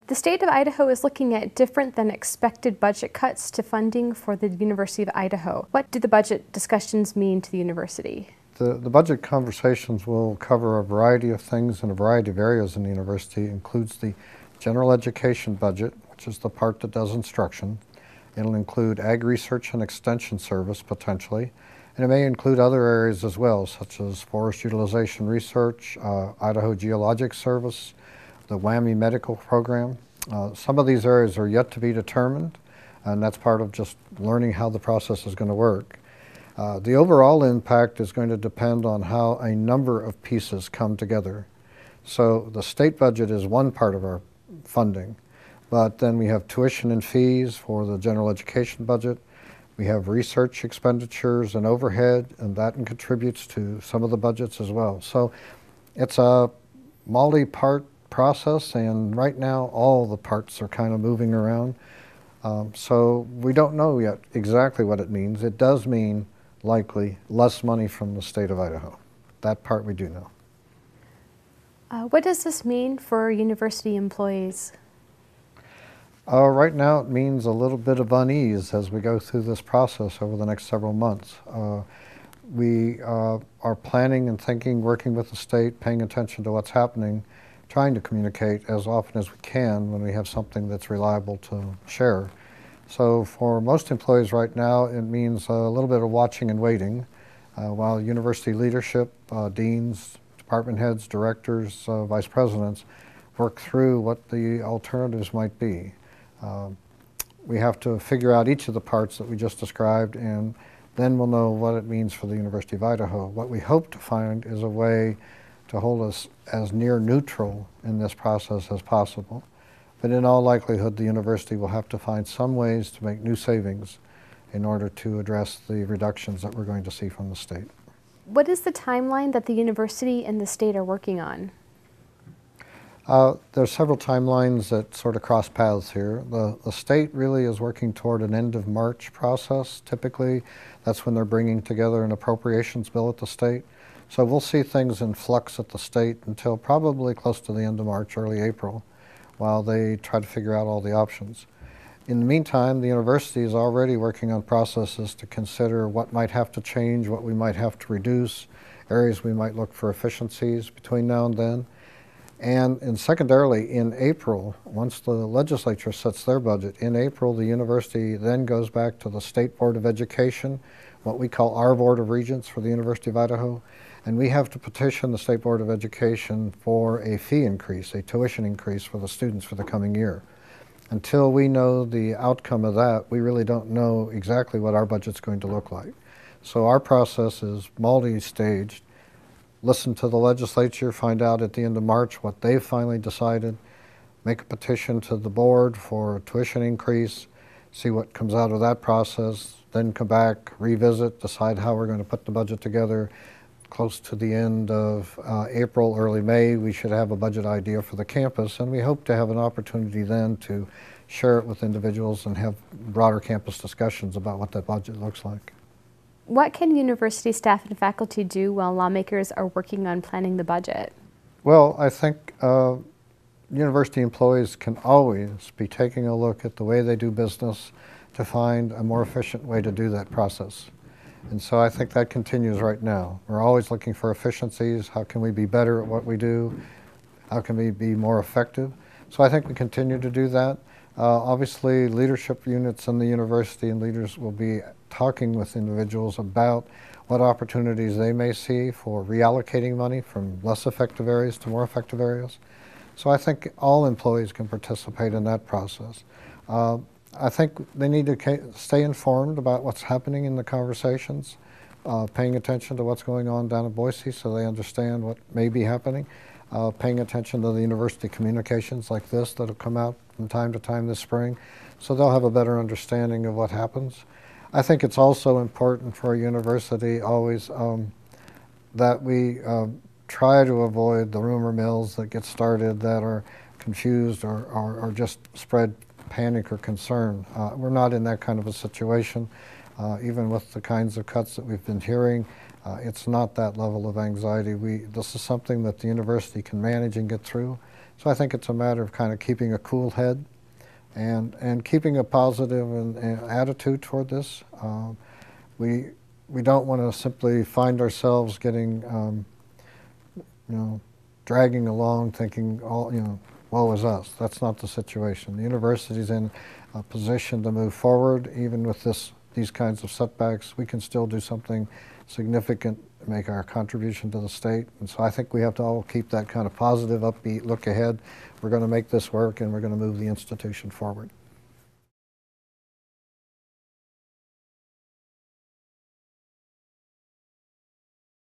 The state of Idaho is looking at different than expected budget cuts to funding for the University of Idaho. What do the budget discussions mean to the university? The budget conversations will cover a variety of things in a variety of areas in the university. It includes the general education budget, which is the part that does instruction. It'll include ag research and extension service, potentially. And it may include other areas as well, such as forest utilization research, Idaho Geologic Service, the WWAMI medical program. Some of these areas are yet to be determined, and that's part of just learning how the process is going to work. The overall impact is going to depend on how a number of pieces come together. So the state budget is one part of our funding, but then we have tuition and fees for the general education budget. We have research expenditures and overhead, and that contributes to some of the budgets as well. So it's a multi-part process, and right now all the parts are kind of moving around. So we don't know yet exactly what it means. It does mean likely less money from the state of Idaho. That part we do know. What does this mean for university employees? Right now it means a little bit of unease as we go through this process over the next several months. We are planning and thinking, working with the state, paying attention to what's happening, trying to communicate as often as we can when we have something that's reliable to share. So for most employees right now, it means a little bit of watching and waiting while university leadership, deans, department heads, directors, vice presidents work through what the alternatives might be. We have to figure out each of the parts that we just described, and then we'll know what it means for the University of Idaho. What we hope to find is a way to hold us as near neutral in this process as possible. But in all likelihood, the university will have to find some ways to make new savings in order to address the reductions that we're going to see from the state. What is the timeline that the university and the state are working on? There's several timelines that sort of cross paths here. The state really is working toward an end of March process. Typically, that's when they're bringing together an appropriations bill at the state. So we'll see things in flux at the state until probably close to the end of March, early April, while they try to figure out all the options. In the meantime, the university is already working on processes to consider what might have to change, what we might have to reduce, areas we might look for efficiencies between now and then. And secondarily, in April, once the legislature sets their budget, in April the university then goes back to the State Board of Education, what we call our Board of Regents for the University of Idaho, and we have to petition the State Board of Education for a fee increase, a tuition increase for the students for the coming year. Until we know the outcome of that, we really don't know exactly what our budget's going to look like. So our process is multi-staged. Listen to the legislature, find out at the end of March what they've finally decided, make a petition to the board for a tuition increase, see what comes out of that process, then come back, revisit, decide how we're going to put the budget together. Close to the end of April, early May, we should have a budget idea for the campus, and we hope to have an opportunity then to share it with individuals and have broader campus discussions about what that budget looks like. What can university staff and faculty do while lawmakers are working on planning the budget? Well, I think university employees can always be taking a look at the way they do business to find a more efficient way to do that process. And so I think that continues right now. We're always looking for efficiencies. How can we be better at what we do? How can we be more effective? So I think we continue to do that. Obviously, leadership units in the university and leaders will be talking with individuals about what opportunities they may see for reallocating money from less effective areas to more effective areas. So I think all employees can participate in that process. I think they need to stay informed about what's happening in the conversations, paying attention to what's going on down in Boise so they understand what may be happening, paying attention to the university communications like this that will come out from time to time this spring, so they'll have a better understanding of what happens. I think it's also important for a university always that we try to avoid the rumor mills that get started that are confused or just spread panic or concern. We're not in that kind of a situation. Even with the kinds of cuts that we've been hearing, it's not that level of anxiety. This is something that the university can manage and get through. So I think it's a matter of kind of keeping a cool head and keeping a positive and attitude toward this. We don't want to simply find ourselves getting, dragging along thinking, woe is us. That's not the situation. The university's in a position to move forward, even with these kinds of setbacks. We can still do something significant, make our contribution to the state. And so I think we have to all keep that kind of positive, upbeat look ahead. We're going to make this work, and we're going to move the institution forward.